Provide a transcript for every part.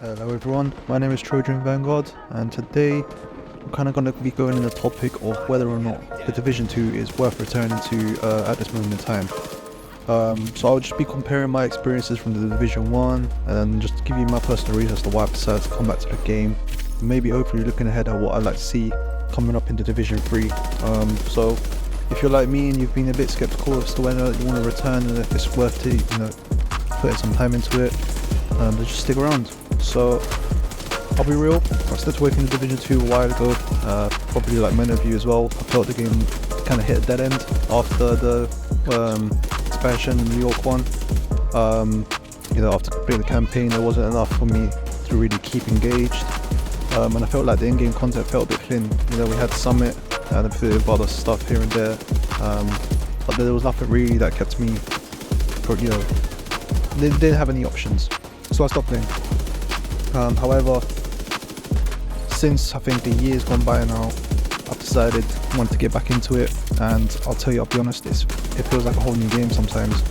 Hello everyone, my name is Trojan Vanguard, and today I'm kind of going to be going in the topic of whether or not the Division 2 is worth returning to at this moment in time. So I'll just be comparing my experiences from the Division 1 and just give you my personal reasons as to why I decided to come back to the game. Maybe hopefully looking ahead at what I'd like to see coming up into Division 3. So if you're like me and you've been a bit skeptical as to whether you want to return and if it's worth it, putting some time into it, then just stick around. So I'll be real, I started working in Division 2 a while ago, probably like many of you as well. I felt the game kind of hit a dead end after the expansion in New York one. After completing the campaign, there wasn't enough for me to really keep engaged, and I felt like the in-game content felt a bit thin. We had Summit and a bit of other stuff here and there, but there was nothing really that kept me, they didn't have any options, so I stopped playing. However, since I think the year's gone by now, I've decided I want to get back into it, and I'll be honest, it feels like a whole new game sometimes.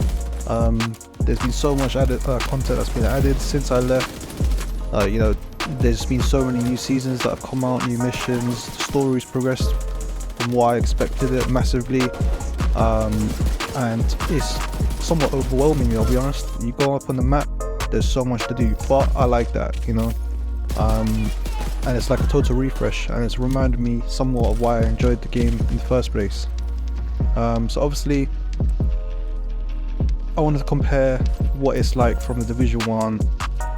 There's been so much added content that's been added since I left. There's been so many new seasons that have come out, new missions, the story's progressed from what I expected it massively, and it's somewhat overwhelming, I'll be honest. You go up on the map, there's so much to do, but I like that, and it's like a total refresh, and it's reminded me somewhat of why I enjoyed the game in the first place. So obviously I wanted to compare what it's like from the Division 1,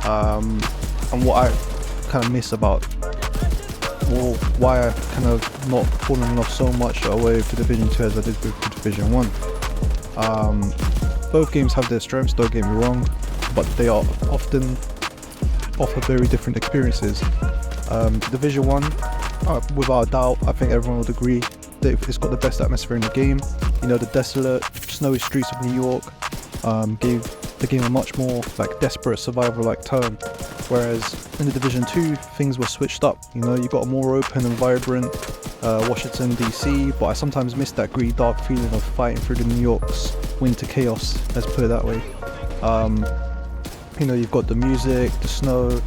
and what I kind of miss about, or why I kind of not fallen in love so much away with the Division 2 as I did with the Division 1. Both games have their strengths, don't get me wrong, but they are often offer very different experiences. Division 1, without a doubt, I think everyone would agree that it's got the best atmosphere in the game. The desolate, snowy streets of New York gave the game a much more desperate survival-like tone, whereas in the Division 2 things were switched up. You got a more open and vibrant Washington DC, but I sometimes miss that gritty, dark feeling of fighting through the New York's winter chaos, let's put it that way. You've got the music, the snow.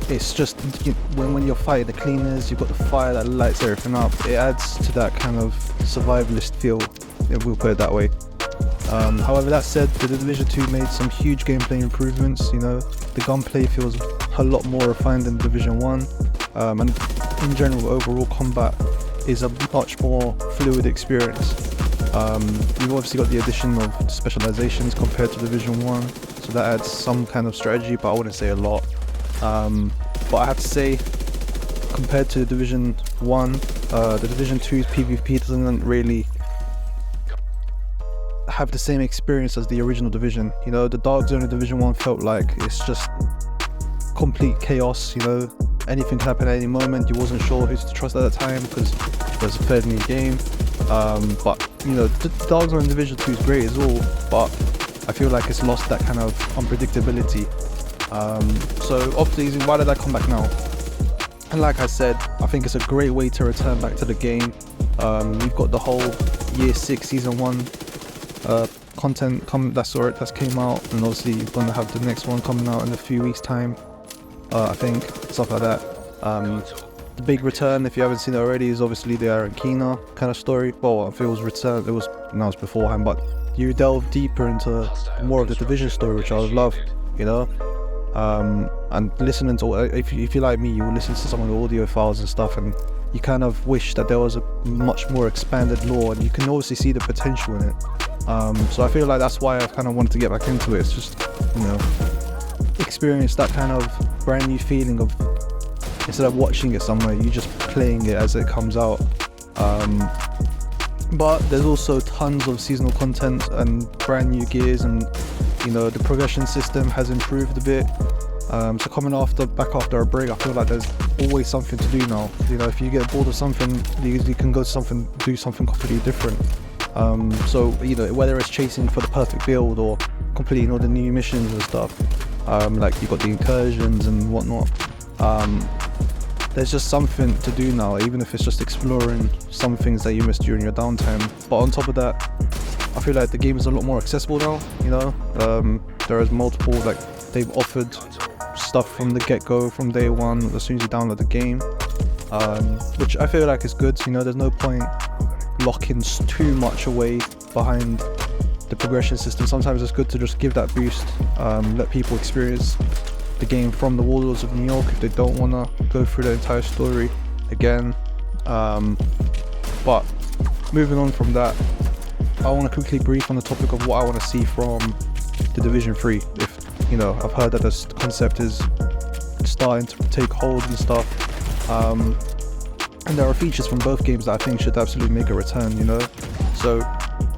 It's just when you're fighting the cleaners, you've got the fire that lights everything up. It adds to that kind of survivalist feel, we'll put it that way. However, that said, the Division 2 made some huge gameplay improvements. The gunplay feels a lot more refined than Division 1, and in general, overall combat is a much more fluid experience. You've obviously got the addition of specializations compared to Division 1, so that adds some kind of strategy, but I wouldn't say a lot. But I have to say, compared to Division 1, the Division 2's PvP doesn't really have the same experience as the original Division. The Dark Zone of Division 1 felt like it's just complete chaos. Anything can happen at any moment. You wasn't sure who to trust at the time because it was a fairly new game. But the Dark Zone Division 2 is great as well, but I feel like it's lost that kind of unpredictability. So obviously, why did I come back now? And like I said, I think it's a great way to return back to the game. We've got the whole Year 6 Season 1 content that's came out, and obviously you're gonna have the next one coming out in a few weeks time, I think, stuff like that. The big return, if you haven't seen it already, is obviously the Arankina kind of story. Well, if it was returned, it was announced beforehand, but you delve deeper into more of the Division story, which I would love, and listening to, if you like me, you will listen to some of the audio files and stuff, and you kind of wish that there was a much more expanded lore, and you can obviously see the potential in it. So I feel like that's why I kind of wanted to get back into it. It's just, experience that kind of brand new feeling of, instead of watching it somewhere, you just playing it as it comes out. But there's also tons of seasonal content and brand new gears, and the progression system has improved a bit. So coming back after a break, I feel like there's always something to do now. If you get bored of something, you can do something completely different. So whether it's chasing for the perfect build or completing all the new missions and stuff, like you've got the incursions and whatnot. There's just something to do now, even if it's just exploring some things that you missed during your downtime. But on top of that, I feel like the game is a lot more accessible now. There is multiple, they've offered stuff from the get-go, from day one, as soon as you download the game, which I feel like is good. You know, there's no point locking too much away behind the progression system. Sometimes it's good to just give that boost, let people experience the game from the walls of New York if they don't want to go through the entire story again. But moving on from that, I want to quickly brief on the topic of what I want to see from the Division 3. If, you know, I've heard that this concept is starting to take hold and stuff, and there are features from both games that I think should absolutely make a return, you know. So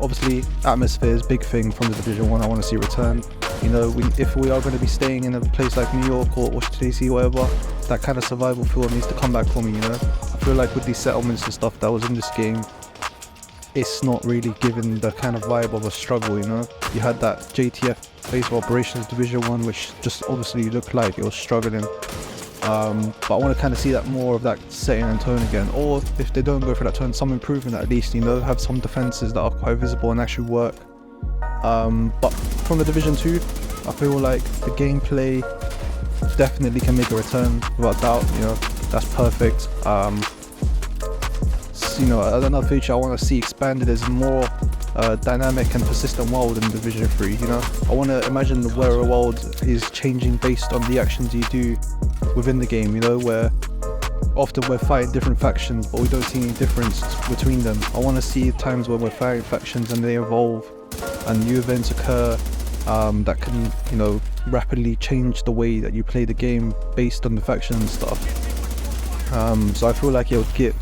obviously atmosphere is a big thing from the Division 1. I want to see return. You know, if we are going to be staying in a place like New York or Washington DC, whatever, that kind of survival feel needs to come back for me, you know. I feel like with these settlements and stuff that was in this game, it's not really giving the kind of vibe of a struggle, you know. You had that JTF base of operations Division 1, which just obviously looked like it was struggling. But I want to kind of see that more of that setting and tone again, or if they don't go for that tone, some improvement at least, you know, have some defenses that are quite visible and actually work. But from the Division 2, I feel like the gameplay definitely can make a return without doubt, you know. That's perfect. You know, another feature I want to see expanded is more dynamic and persistent world in Division 3, you know. I want to imagine where a world is changing based on the actions you do within the game, you know, where often we're fighting different factions but we don't see any difference between them. I want to see times where we're fighting factions and they evolve and new events occur that can, you know, rapidly change the way that you play the game based on the faction and stuff. So I feel like it would get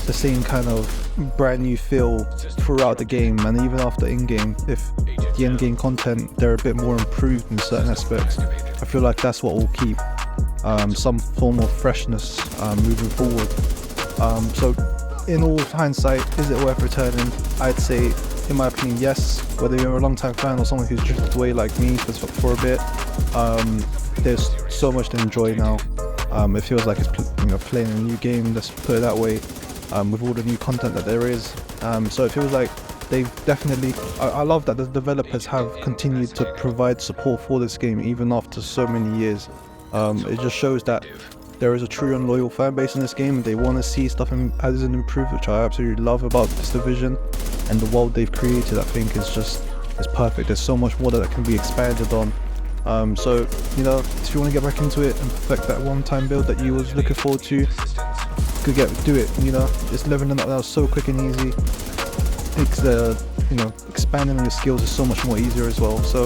the same kind of brand new feel throughout the game, and even after in-game, if the in-game content they're a bit more improved in certain aspects, I feel like that's what will keep some form of freshness moving forward. So in all hindsight, is it worth returning? I'd say, in my opinion, yes. Whether you're a long time fan or someone who's drifted away like me for a bit, there's so much to enjoy now. It feels like it's playing a new game, let's put it that way. With all the new content that there is, so it feels like they've definitely, I love that the developers have continued to provide support for this game even after so many years. It just shows that there is a true and loyal fan base in this game, and they want to see stuff as an improved, which I absolutely love about this Division. And the world they've created, I think, is perfect. There's so much more that can be expanded on. So, you know, if you want to get back into it and perfect that one-time build that you was looking forward to, do it, you know. Just leveling up now is so quick and easy. It's expanding on your skills is so much more easier as well. So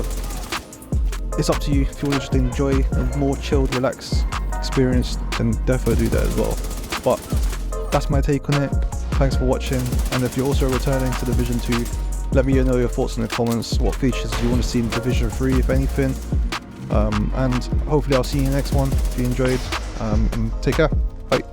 it's up to you. If you want to just enjoy a more chilled, relaxed experience, then definitely do that as well. But that's my take on it. Thanks for watching, and if you're also returning to Division 2, let me know your thoughts in the comments, what features you want to see in Division 3, if anything. And hopefully I'll see you in the next one. If you enjoyed, and take care. Bye.